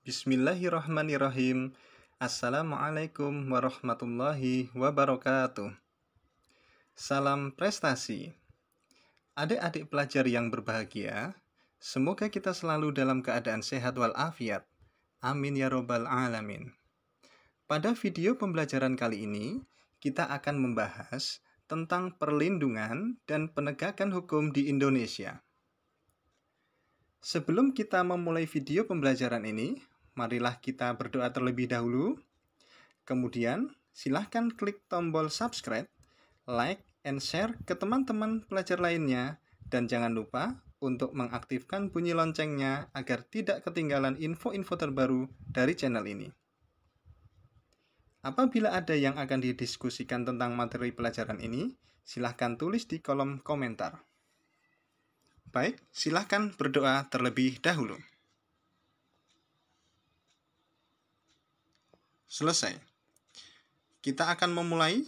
Bismillahirrahmanirrahim. Assalamualaikum warahmatullahi wabarakatuh. Salam prestasi. Adik-adik pelajar yang berbahagia, semoga kita selalu dalam keadaan sehat walafiat. Amin ya robbal alamin. Pada video pembelajaran kali ini, kita akan membahas tentang perlindungan dan penegakan hukum di Indonesia. Sebelum kita memulai video pembelajaran ini, marilah kita berdoa terlebih dahulu. Kemudian, silahkan klik tombol subscribe, like, and share ke teman-teman pelajar lainnya. Dan jangan lupa untuk mengaktifkan bunyi loncengnya agar tidak ketinggalan info-info terbaru dari channel ini. Apabila ada yang akan didiskusikan tentang materi pelajaran ini, silahkan tulis di kolom komentar. Baik, silahkan berdoa terlebih dahulu. Selesai. Kita akan memulai.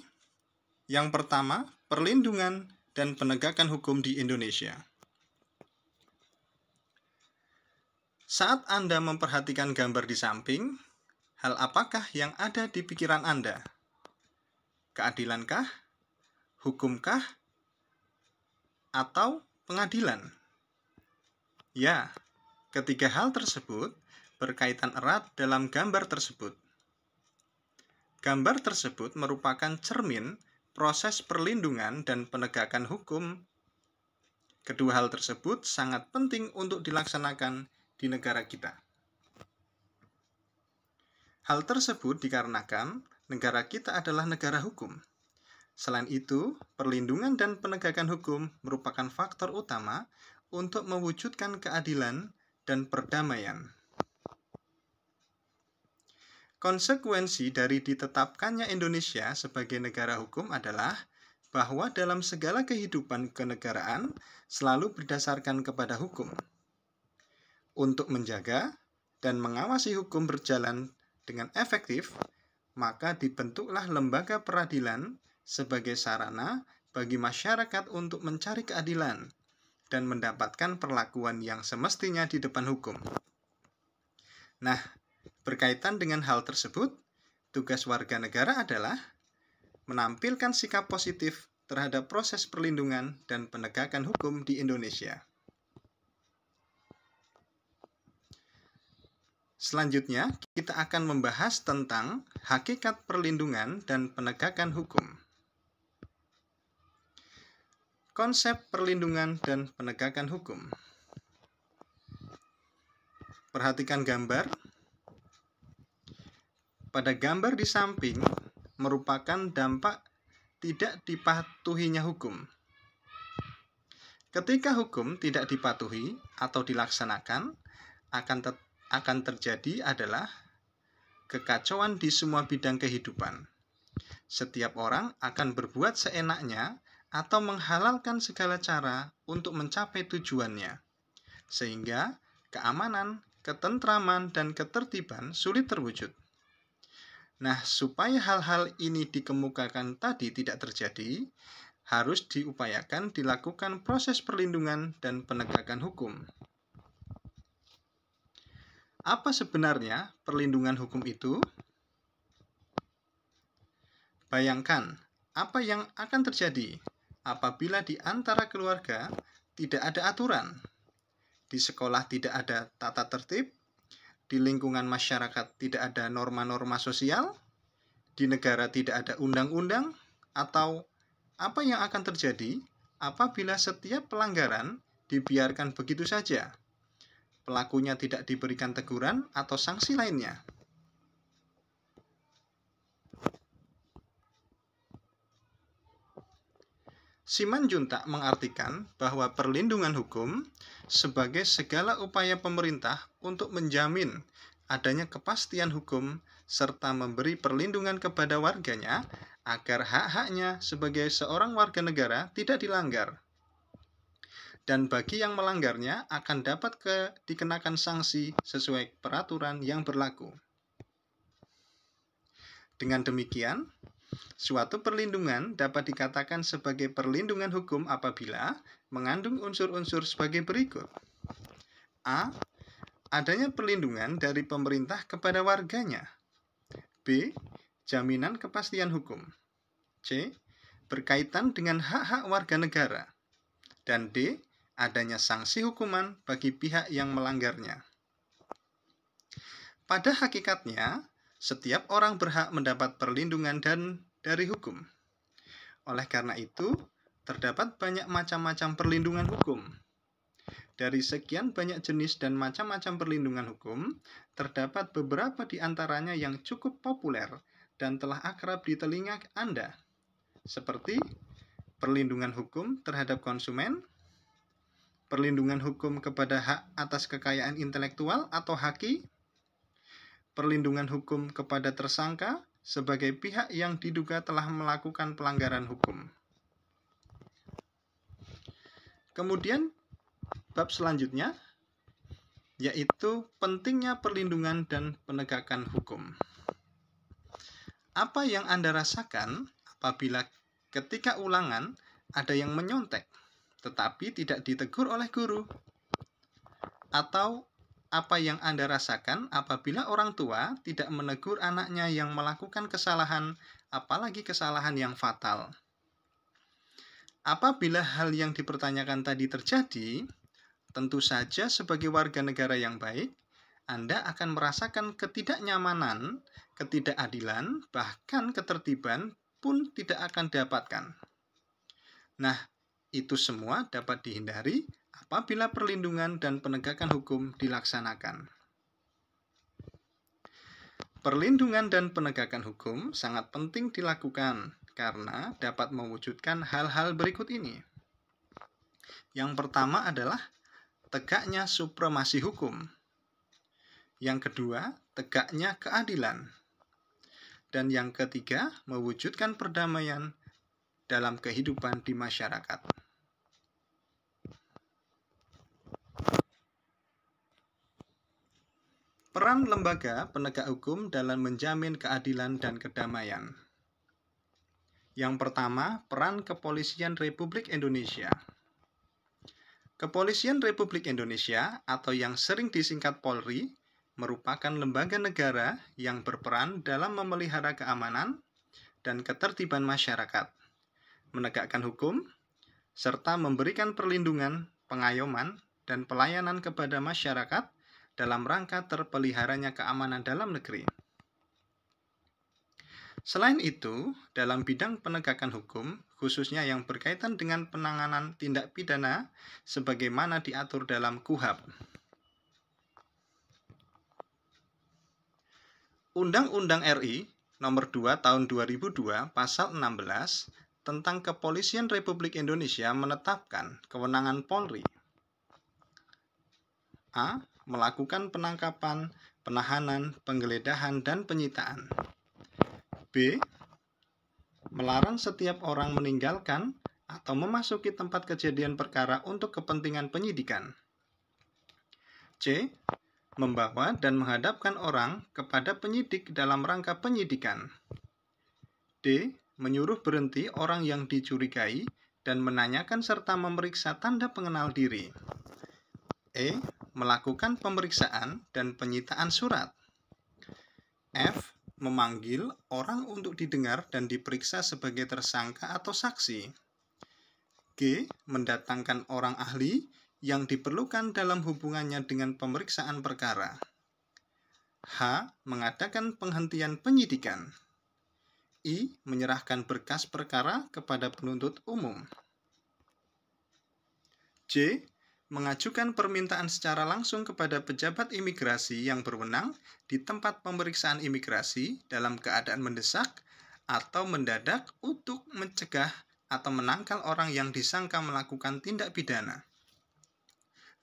Yang pertama, perlindungan dan penegakan hukum di Indonesia. Saat Anda memperhatikan gambar di samping, hal apakah yang ada di pikiran Anda? Keadilankah? Hukumkah? Atau pengadilan? Ya, ketiga hal tersebut berkaitan erat dalam gambar tersebut. Gambar tersebut merupakan cermin proses perlindungan dan penegakan hukum. Kedua hal tersebut sangat penting untuk dilaksanakan di negara kita. Hal tersebut dikarenakan negara kita adalah negara hukum. Selain itu, perlindungan dan penegakan hukum merupakan faktor utama untuk mewujudkan keadilan dan perdamaian. Konsekuensi dari ditetapkannya Indonesia sebagai negara hukum adalah bahwa dalam segala kehidupan kenegaraan selalu berdasarkan kepada hukum. Untuk menjaga dan mengawasi hukum berjalan dengan efektif, maka dibentuklah lembaga peradilan sebagai sarana bagi masyarakat untuk mencari keadilan dan mendapatkan perlakuan yang semestinya di depan hukum. Nah, berkaitan dengan hal tersebut, tugas warga negara adalah menampilkan sikap positif terhadap proses perlindungan dan penegakan hukum di Indonesia. Selanjutnya, kita akan membahas tentang hakikat perlindungan dan penegakan hukum. Konsep perlindungan dan penegakan hukum. Perhatikan gambar. Pada gambar di samping merupakan dampak tidak dipatuhinya hukum. Ketika hukum tidak dipatuhi atau dilaksanakan, akan terjadi adalah kekacauan di semua bidang kehidupan. Setiap orang akan berbuat seenaknya atau menghalalkan segala cara untuk mencapai tujuannya, sehingga keamanan, ketentraman, dan ketertiban sulit terwujud. Nah, supaya hal-hal ini dikemukakan tadi tidak terjadi, harus diupayakan dilakukan proses perlindungan dan penegakan hukum. Apa sebenarnya perlindungan hukum itu? Bayangkan, apa yang akan terjadi apabila di antara keluarga tidak ada aturan, di sekolah tidak ada tata tertib, di lingkungan masyarakat tidak ada norma-norma sosial, di negara tidak ada undang-undang, atau apa yang akan terjadi apabila setiap pelanggaran dibiarkan begitu saja, pelakunya tidak diberikan teguran atau sanksi lainnya? Simanjuntak mengartikan bahwa perlindungan hukum sebagai segala upaya pemerintah untuk menjamin adanya kepastian hukum serta memberi perlindungan kepada warganya agar hak-haknya sebagai seorang warga negara tidak dilanggar. Dan bagi yang melanggarnya akan dapat dikenakan sanksi sesuai peraturan yang berlaku. Dengan demikian, suatu perlindungan dapat dikatakan sebagai perlindungan hukum apabila mengandung unsur-unsur sebagai berikut. A. adanya perlindungan dari pemerintah kepada warganya. B. Jaminan kepastian hukum. C. Berkaitan dengan hak-hak warga negara. Dan D. Adanya sanksi hukuman bagi pihak yang melanggarnya. Pada hakikatnya, setiap orang berhak mendapat perlindungan dari hukum. Oleh karena itu, terdapat banyak macam-macam perlindungan hukum. Dari sekian banyak jenis dan macam-macam perlindungan hukum, terdapat beberapa di antaranya yang cukup populer dan telah akrab di telinga Anda, seperti perlindungan hukum terhadap konsumen, perlindungan hukum kepada hak atas kekayaan intelektual atau haki, perlindungan hukum kepada tersangka sebagai pihak yang diduga telah melakukan pelanggaran hukum. Kemudian, bab selanjutnya yaitu pentingnya perlindungan dan penegakan hukum. Apa yang Anda rasakan apabila ketika ulangan ada yang menyontek tetapi tidak ditegur oleh guru? Atau apa yang Anda rasakan apabila orang tua tidak menegur anaknya yang melakukan kesalahan, apalagi kesalahan yang fatal? Apabila hal yang dipertanyakan tadi terjadi, tentu saja sebagai warga negara yang baik, Anda akan merasakan ketidaknyamanan, ketidakadilan, bahkan ketertiban pun tidak akan dapatkan. Nah, itu semua dapat dihindari apabila perlindungan dan penegakan hukum dilaksanakan. Perlindungan dan penegakan hukum sangat penting dilakukan karena dapat mewujudkan hal-hal berikut ini. Yang pertama adalah tegaknya supremasi hukum. Yang kedua, tegaknya keadilan. Dan yang ketiga, mewujudkan perdamaian dalam kehidupan di masyarakat. Peran lembaga penegak hukum dalam menjamin keadilan dan kedamaian. Yang pertama, peran Kepolisian Republik Indonesia. Kepolisian Republik Indonesia atau yang sering disingkat Polri merupakan lembaga negara yang berperan dalam memelihara keamanan dan ketertiban masyarakat, menegakkan hukum, serta memberikan perlindungan, pengayoman, dan pelayanan kepada masyarakat dalam rangka terpeliharanya keamanan dalam negeri. Selain itu, dalam bidang penegakan hukum, khususnya yang berkaitan dengan penanganan tindak pidana sebagaimana diatur dalam KUHAP. Undang-Undang RI Nomor 2 Tahun 2002 Pasal 16 tentang Kepolisian Republik Indonesia menetapkan kewenangan Polri. A. Melakukan penangkapan, penahanan, penggeledahan, dan penyitaan. B. Melarang setiap orang meninggalkan atau memasuki tempat kejadian perkara untuk kepentingan penyidikan. C. Membawa dan menghadapkan orang kepada penyidik dalam rangka penyidikan. D. Menyuruh berhenti orang yang dicurigai dan menanyakan serta memeriksa tanda pengenal diri. E. Melakukan pemeriksaan dan penyitaan surat. F. Memanggil orang untuk didengar dan diperiksa sebagai tersangka atau saksi. G. Mendatangkan orang ahli yang diperlukan dalam hubungannya dengan pemeriksaan perkara. H. Mengadakan penghentian penyidikan. I. Menyerahkan berkas perkara kepada penuntut umum. J. Mengajukan permintaan secara langsung kepada pejabat imigrasi yang berwenang di tempat pemeriksaan imigrasi dalam keadaan mendesak atau mendadak untuk mencegah atau menangkal orang yang disangka melakukan tindak pidana.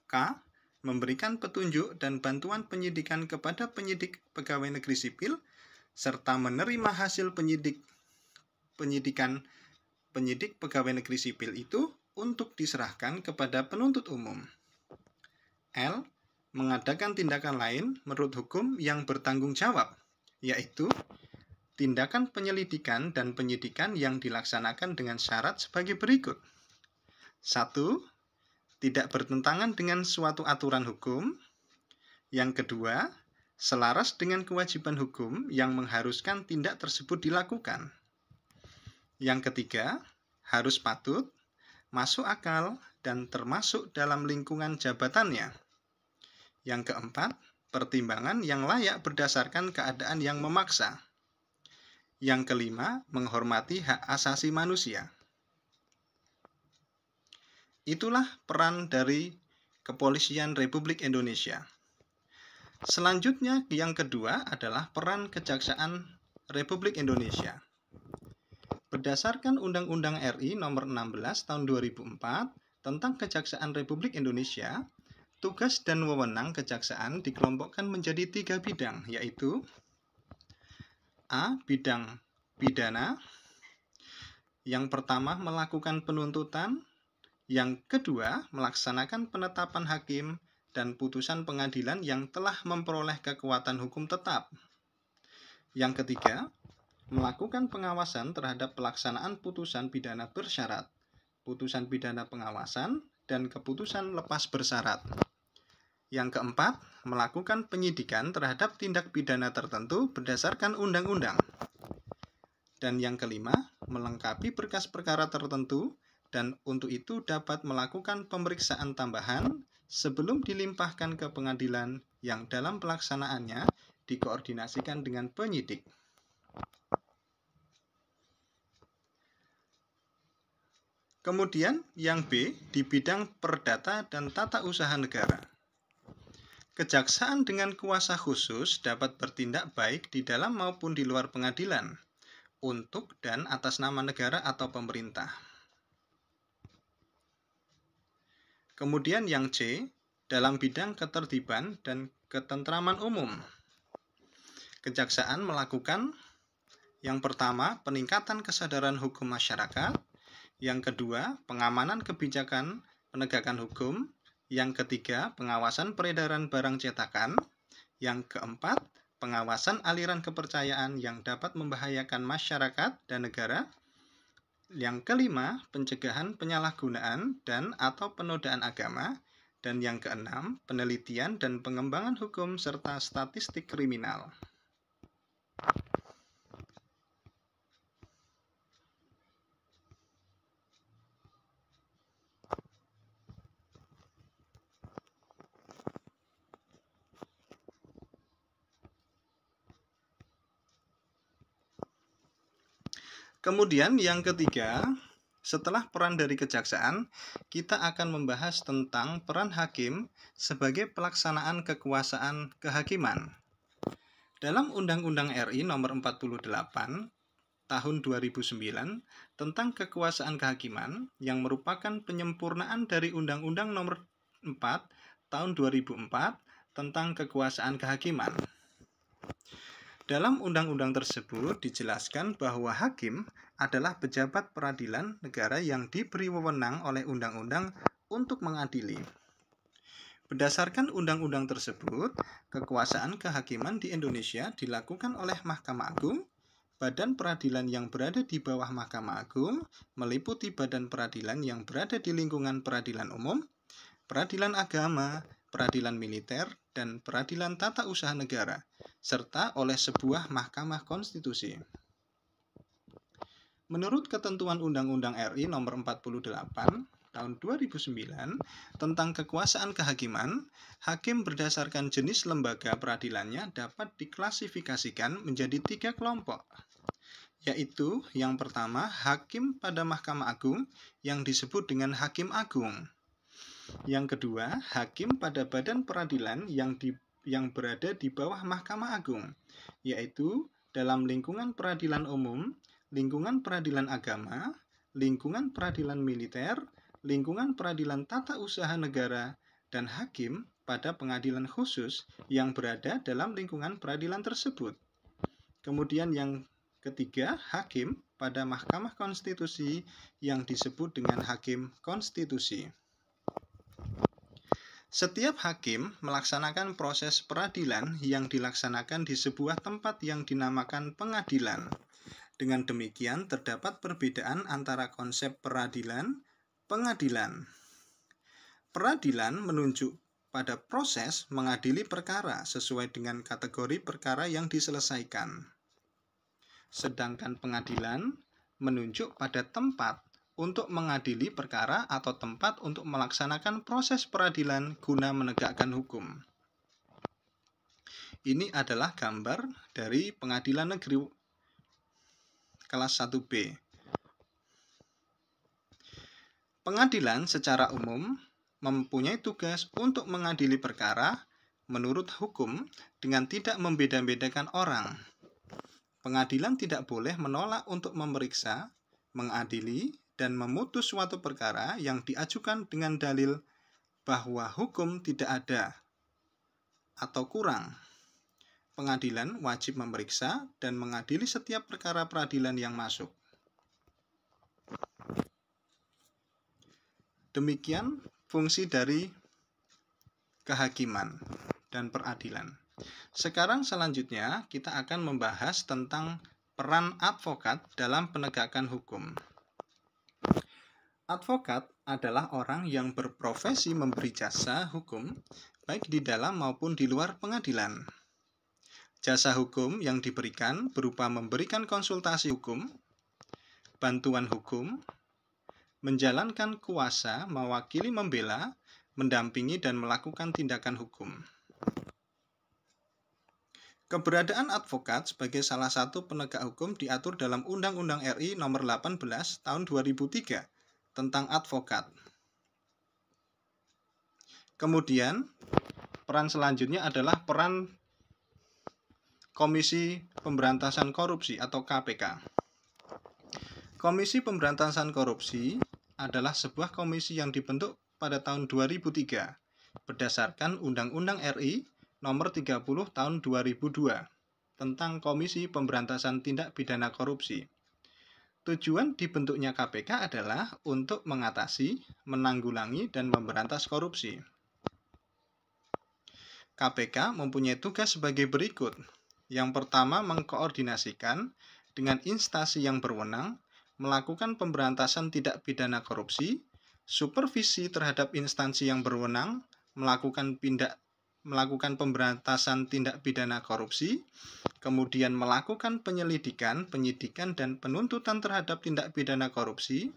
K. Memberikan petunjuk dan bantuan penyidikan kepada penyidik pegawai negeri sipil serta menerima hasil penyidik pegawai negeri sipil itu untuk diserahkan kepada penuntut umum. L. Mengadakan tindakan lain menurut hukum yang bertanggung jawab, yaitu tindakan penyelidikan dan penyidikan yang dilaksanakan dengan syarat sebagai berikut. 1. Tidak bertentangan dengan suatu aturan hukum. Yang kedua, selaras dengan kewajiban hukum yang mengharuskan tindak tersebut dilakukan. Yang ketiga, harus patut, masuk akal, dan termasuk dalam lingkungan jabatannya. Yang keempat, pertimbangan yang layak berdasarkan keadaan yang memaksa. Yang kelima, menghormati hak asasi manusia. Itulah peran dari Kepolisian Republik Indonesia. Selanjutnya, yang kedua adalah peran Kejaksaan Republik Indonesia. Berdasarkan Undang-Undang RI Nomor 16 Tahun 2004 tentang Kejaksaan Republik Indonesia, tugas dan wewenang kejaksaan dikelompokkan menjadi 3 bidang, yaitu A. Bidang pidana. Yang pertama, melakukan penuntutan. Yang kedua, melaksanakan penetapan hakim dan putusan pengadilan yang telah memperoleh kekuatan hukum tetap. Yang ketiga, melakukan pengawasan terhadap pelaksanaan putusan pidana bersyarat, putusan pidana pengawasan, dan keputusan lepas bersyarat. Yang keempat, melakukan penyidikan terhadap tindak pidana tertentu berdasarkan undang-undang. Dan yang kelima, melengkapi berkas perkara tertentu dan untuk itu dapat melakukan pemeriksaan tambahan sebelum dilimpahkan ke pengadilan yang dalam pelaksanaannya dikoordinasikan dengan penyidik. Kemudian yang B, di bidang perdata dan tata usaha negara. Kejaksaan dengan kuasa khusus dapat bertindak baik di dalam maupun di luar pengadilan, untuk dan atas nama negara atau pemerintah. Kemudian yang C, dalam bidang ketertiban dan ketentraman umum. Kejaksaan melakukan yang pertama, peningkatan kesadaran hukum masyarakat. Yang kedua, pengamanan kebijakan penegakan hukum. Yang ketiga, pengawasan peredaran barang cetakan. Yang keempat, pengawasan aliran kepercayaan yang dapat membahayakan masyarakat dan negara. Yang kelima, pencegahan penyalahgunaan dan atau penodaan agama. Dan yang keenam, penelitian dan pengembangan hukum serta statistik kriminal. Kemudian yang ketiga, setelah peran dari kejaksaan, kita akan membahas tentang peran hakim sebagai pelaksanaan kekuasaan kehakiman. Dalam Undang-Undang RI Nomor 48 Tahun 2009 tentang kekuasaan kehakiman yang merupakan penyempurnaan dari Undang-Undang Nomor 4 Tahun 2004 tentang kekuasaan kehakiman. Dalam undang-undang tersebut dijelaskan bahwa hakim adalah pejabat peradilan negara yang diberi wewenang oleh undang-undang untuk mengadili. Berdasarkan undang-undang tersebut, kekuasaan kehakiman di Indonesia dilakukan oleh Mahkamah Agung, badan peradilan yang berada di bawah Mahkamah Agung, meliputi badan peradilan yang berada di lingkungan peradilan umum, peradilan agama, peradilan militer, dan peradilan tata usaha negara, serta oleh sebuah mahkamah konstitusi. Menurut ketentuan Undang-Undang RI Nomor 48 Tahun 2009 tentang kekuasaan kehakiman, hakim berdasarkan jenis lembaga peradilannya dapat diklasifikasikan menjadi 3 kelompok, yaitu yang pertama, hakim pada Mahkamah Agung yang disebut dengan Hakim Agung. Yang kedua, hakim pada badan peradilan yang berada di bawah Mahkamah Agung, yaitu dalam lingkungan peradilan umum, lingkungan peradilan agama, lingkungan peradilan militer, lingkungan peradilan tata usaha negara, dan hakim pada pengadilan khusus yang berada dalam lingkungan peradilan tersebut. Kemudian yang ketiga, hakim pada Mahkamah Konstitusi yang disebut dengan Hakim Konstitusi. Setiap hakim melaksanakan proses peradilan yang dilaksanakan di sebuah tempat yang dinamakan pengadilan. Dengan demikian, terdapat perbedaan antara konsep peradilan, pengadilan. Peradilan pada proses mengadili perkara sesuai dengan kategori perkara yang diselesaikan. Sedangkan pengadilan menunjuk pada tempat untuk mengadili perkara atau tempat untuk melaksanakan proses peradilan guna menegakkan hukum. Ini adalah gambar dari Pengadilan Negeri kelas 1B. Pengadilan secara umum mempunyai tugas untuk mengadili perkara menurut hukum dengan tidak membeda-bedakan orang. Pengadilan tidak boleh menolak untuk memeriksa, mengadili, dan memutus suatu perkara yang diajukan dengan dalil bahwa hukum tidak ada atau kurang. Pengadilan wajib memeriksa dan mengadili setiap perkara peradilan yang masuk. Demikian fungsi dari kehakiman dan peradilan. Sekarang selanjutnya kita akan membahas tentang peran advokat dalam penegakan hukum. Advokat adalah orang yang berprofesi memberi jasa hukum, baik di dalam maupun di luar pengadilan. Jasa hukum yang diberikan berupa memberikan konsultasi hukum, bantuan hukum, menjalankan kuasa, mewakili membela, mendampingi, dan melakukan tindakan hukum. Keberadaan advokat sebagai salah satu penegak hukum diatur dalam Undang-Undang RI Nomor 18 Tahun 2003 tentang advokat. Kemudian, peran selanjutnya adalah peran Komisi Pemberantasan Korupsi atau KPK. Komisi Pemberantasan Korupsi adalah sebuah komisi yang dibentuk pada tahun 2003 berdasarkan Undang-Undang RI Nomor 30 Tahun 2002 tentang Komisi Pemberantasan Tindak Pidana Korupsi. Tujuan dibentuknya KPK adalah untuk mengatasi, menanggulangi, dan memberantas korupsi. KPK mempunyai tugas sebagai berikut. Yang pertama, mengkoordinasikan dengan instansi yang berwenang, melakukan pemberantasan tindak pidana korupsi, supervisi terhadap instansi yang berwenang, melakukan pemberantasan tindak pidana korupsi, kemudian melakukan penyelidikan, penyidikan, dan penuntutan terhadap tindak pidana korupsi,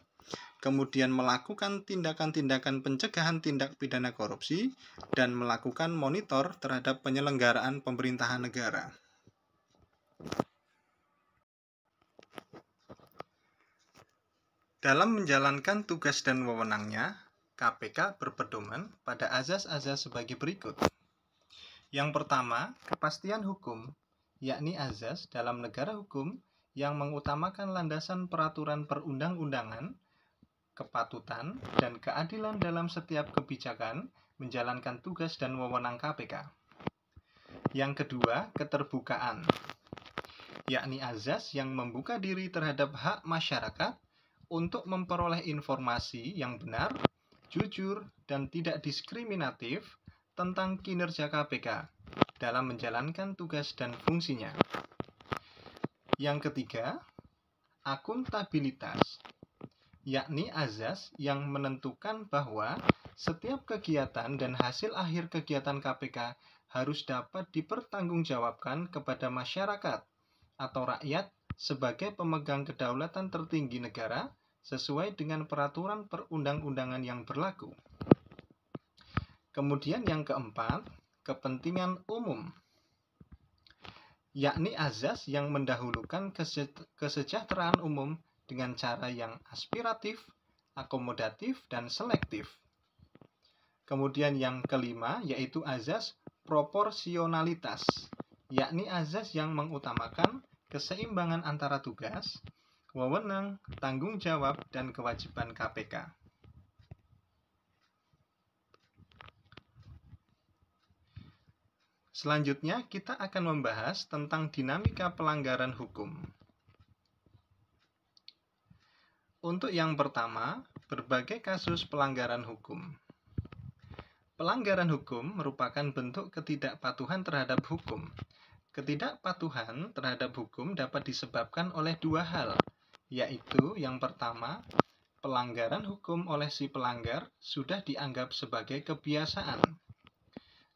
kemudian melakukan tindakan-tindakan pencegahan tindak pidana korupsi, dan melakukan monitor terhadap penyelenggaraan pemerintahan negara. Dalam menjalankan tugas dan wewenangnya, KPK berpedoman pada azas-azas sebagai berikut. Yang pertama, kepastian hukum, yakni azas dalam negara hukum yang mengutamakan landasan peraturan perundang-undangan, kepatutan, dan keadilan dalam setiap kebijakan menjalankan tugas dan wewenang KPK. Yang kedua, keterbukaan, yakni azas yang membuka diri terhadap hak masyarakat untuk memperoleh informasi yang benar, jujur, dan tidak diskriminatif tentang kinerja KPK dalam menjalankan tugas dan fungsinya. Yang ketiga, akuntabilitas, yakni azas yang menentukan bahwa setiap kegiatan dan hasil akhir kegiatan KPK harus dapat dipertanggungjawabkan kepada masyarakat atau rakyat sebagai pemegang kedaulatan tertinggi negara sesuai dengan peraturan perundang-undangan yang berlaku. Kemudian yang keempat, kepentingan umum, yakni azas yang mendahulukan kesejahteraan umum dengan cara yang aspiratif, akomodatif, dan selektif. Kemudian yang kelima, yaitu azas proporsionalitas, yakni azas yang mengutamakan keseimbangan antara tugas, wewenang, tanggung jawab, dan kewajiban KPK. Selanjutnya, kita akan membahas tentang dinamika pelanggaran hukum. Untuk yang pertama, berbagai kasus pelanggaran hukum. Pelanggaran hukum merupakan bentuk ketidakpatuhan terhadap hukum. Ketidakpatuhan terhadap hukum dapat disebabkan oleh dua hal, yaitu yang pertama, pelanggaran hukum oleh si pelanggar sudah dianggap sebagai kebiasaan.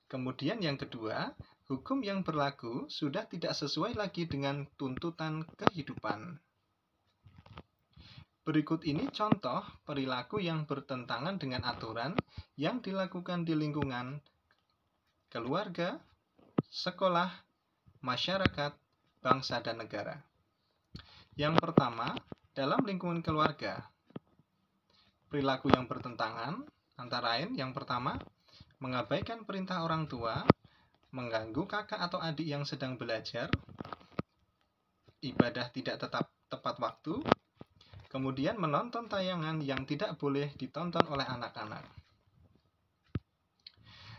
Kemudian yang kedua, hukum yang berlaku sudah tidak sesuai lagi dengan tuntutan kehidupan. Berikut ini contoh perilaku yang bertentangan dengan aturan yang dilakukan di lingkungan keluarga, sekolah, masyarakat, bangsa, dan negara. Yang pertama, dalam lingkungan keluarga, perilaku yang bertentangan antara lain yang pertama, mengabaikan perintah orang tua, mengganggu kakak atau adik yang sedang belajar, ibadah tidak tepat waktu, kemudian menonton tayangan yang tidak boleh ditonton oleh anak-anak.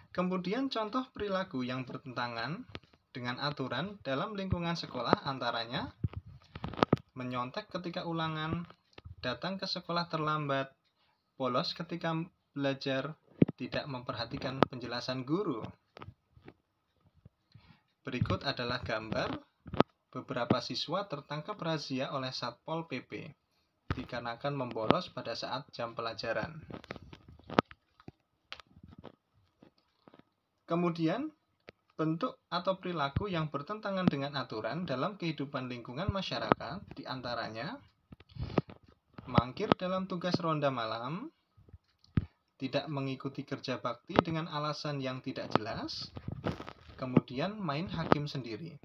Kemudian contoh perilaku yang bertentangan dengan aturan dalam lingkungan sekolah antaranya menyontek ketika ulangan, datang ke sekolah terlambat, bolos ketika belajar, tidak memperhatikan penjelasan guru. Berikut adalah gambar beberapa siswa tertangkap razia oleh Satpol PP dikarenakan membolos pada saat jam pelajaran. Kemudian, bentuk atau perilaku yang bertentangan dengan aturan dalam kehidupan lingkungan masyarakat diantaranya mangkir dalam tugas ronda malam, tidak mengikuti kerja bakti dengan alasan yang tidak jelas, kemudian main hakim sendiri.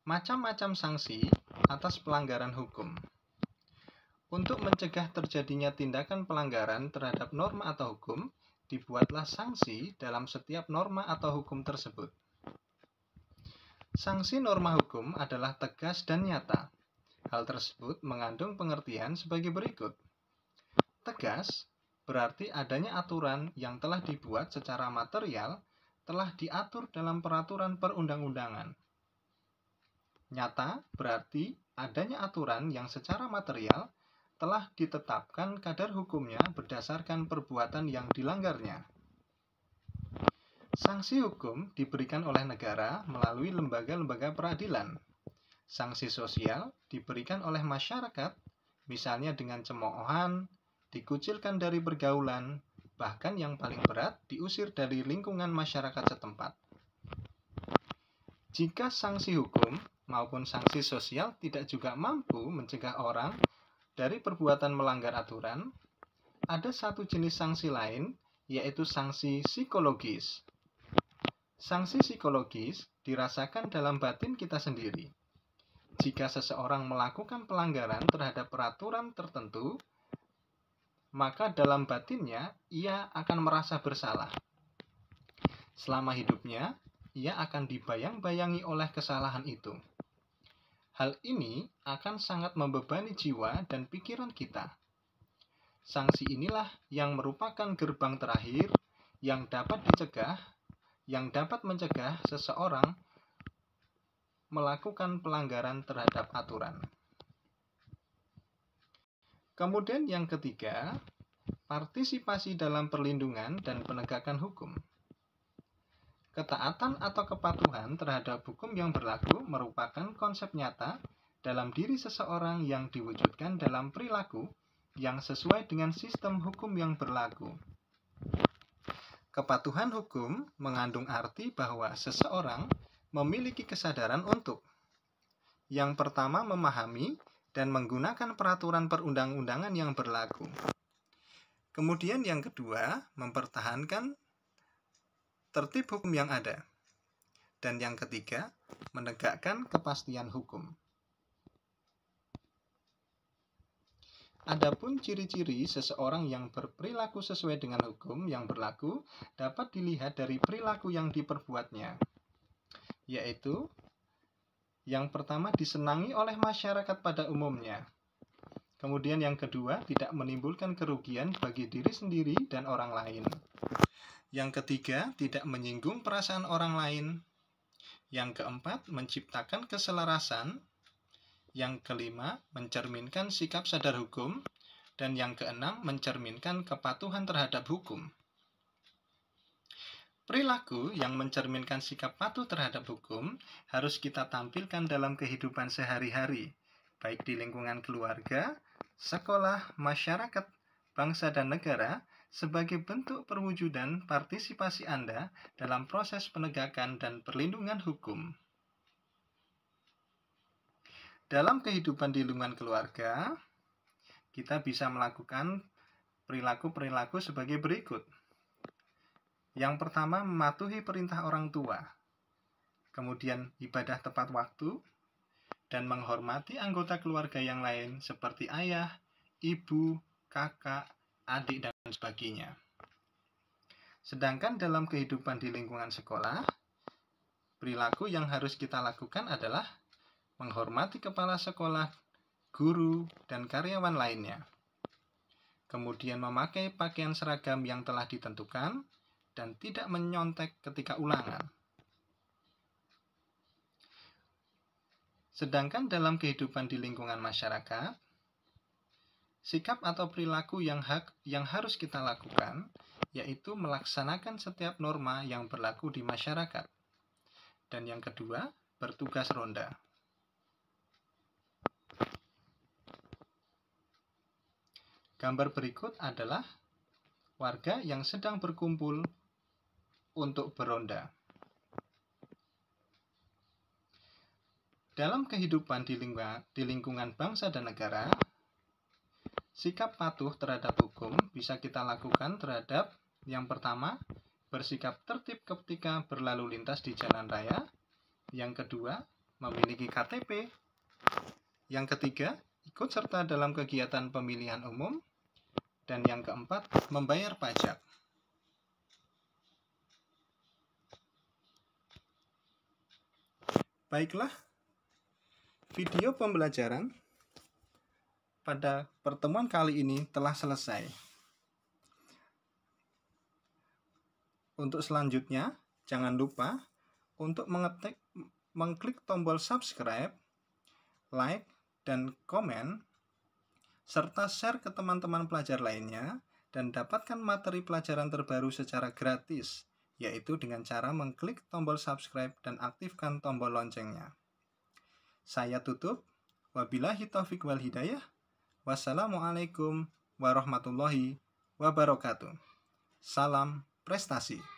Macam-macam sanksi atas pelanggaran hukum. Untuk mencegah terjadinya tindakan pelanggaran terhadap norma atau hukum, dibuatlah sanksi dalam setiap norma atau hukum tersebut. Sanksi norma hukum adalah tegas dan nyata. Hal tersebut mengandung pengertian sebagai berikut. Tegas berarti adanya aturan yang telah dibuat secara material, telah diatur dalam peraturan perundang-undangan. Nyata berarti adanya aturan yang secara material telah ditetapkan kadar hukumnya berdasarkan perbuatan yang dilanggarnya. Sanksi hukum diberikan oleh negara melalui lembaga-lembaga peradilan. Sanksi sosial diberikan oleh masyarakat, misalnya dengan cemoohan, dikucilkan dari pergaulan, bahkan yang paling berat diusir dari lingkungan masyarakat setempat. Jika sanksi hukum maupun sanksi sosial tidak juga mampu mencegah orang dari perbuatan melanggar aturan, ada satu jenis sanksi lain, yaitu sanksi psikologis. Sanksi psikologis dirasakan dalam batin kita sendiri. Jika seseorang melakukan pelanggaran terhadap peraturan tertentu, maka dalam batinnya ia akan merasa bersalah. Selama hidupnya, ia akan dibayang-bayangi oleh kesalahan itu. Hal ini akan sangat membebani jiwa dan pikiran kita. Sanksi inilah yang merupakan gerbang terakhir yang dapat mencegah seseorang melakukan pelanggaran terhadap aturan. Kemudian yang ketiga, partisipasi dalam perlindungan dan penegakan hukum. Ketaatan atau kepatuhan terhadap hukum yang berlaku merupakan konsep nyata dalam diri seseorang yang diwujudkan dalam perilaku yang sesuai dengan sistem hukum yang berlaku. Kepatuhan hukum mengandung arti bahwa seseorang memiliki kesadaran untuk yang pertama memahami dan menggunakan peraturan perundang-undangan yang berlaku. Kemudian yang kedua, mempertahankan tertib hukum yang ada. Dan yang ketiga, menegakkan kepastian hukum. Adapun ciri-ciri seseorang yang berperilaku sesuai dengan hukum yang berlaku dapat dilihat dari perilaku yang diperbuatnya, yaitu yang pertama disenangi oleh masyarakat pada umumnya. Kemudian yang kedua, tidak menimbulkan kerugian bagi diri sendiri dan orang lain. Yang ketiga, tidak menyinggung perasaan orang lain. Yang keempat, menciptakan keselarasan. Yang kelima, mencerminkan sikap sadar hukum. Dan yang keenam, mencerminkan kepatuhan terhadap hukum. Perilaku yang mencerminkan sikap patuh terhadap hukum harus kita tampilkan dalam kehidupan sehari-hari, baik di lingkungan keluarga, sekolah, masyarakat, bangsa dan negara sebagai bentuk perwujudan partisipasi Anda dalam proses penegakan dan perlindungan hukum. Dalam kehidupan di lingkungan keluarga, kita bisa melakukan perilaku-perilaku sebagai berikut. Yang pertama, mematuhi perintah orang tua. Kemudian, ibadah tepat waktu dan menghormati anggota keluarga yang lain seperti ayah, ibu, kakak, adik, dan sebagainya. Sedangkan dalam kehidupan di lingkungan sekolah, perilaku yang harus kita lakukan adalah menghormati kepala sekolah, guru, dan karyawan lainnya. Kemudian memakai pakaian seragam yang telah ditentukan dan tidak menyontek ketika ulangan. Sedangkan dalam kehidupan di lingkungan masyarakat, sikap atau perilaku yang harus kita lakukan yaitu melaksanakan setiap norma yang berlaku di masyarakat. Dan yang kedua, bertugas ronda. Gambar berikut adalah warga yang sedang berkumpul untuk beronda. Dalam kehidupan di lingkungan bangsa dan negara, sikap patuh terhadap hukum bisa kita lakukan terhadap yang pertama, bersikap tertib ketika berlalu lintas di jalan raya. Yang kedua, memiliki KTP. Yang ketiga, ikut serta dalam kegiatan pemilihan umum. Dan yang keempat, membayar pajak. Baiklah, video pembelajaran pada pertemuan kali ini telah selesai. Untuk selanjutnya, jangan lupa untuk mengklik tombol subscribe, like, dan komen, serta share ke teman-teman pelajar lainnya, dan dapatkan materi pelajaran terbaru secara gratis, yaitu dengan cara mengklik tombol subscribe dan aktifkan tombol loncengnya. Saya tutup. Wabillahi taufiq wal hidayah. Wassalamualaikum warahmatullahi wabarakatuh. Salam prestasi.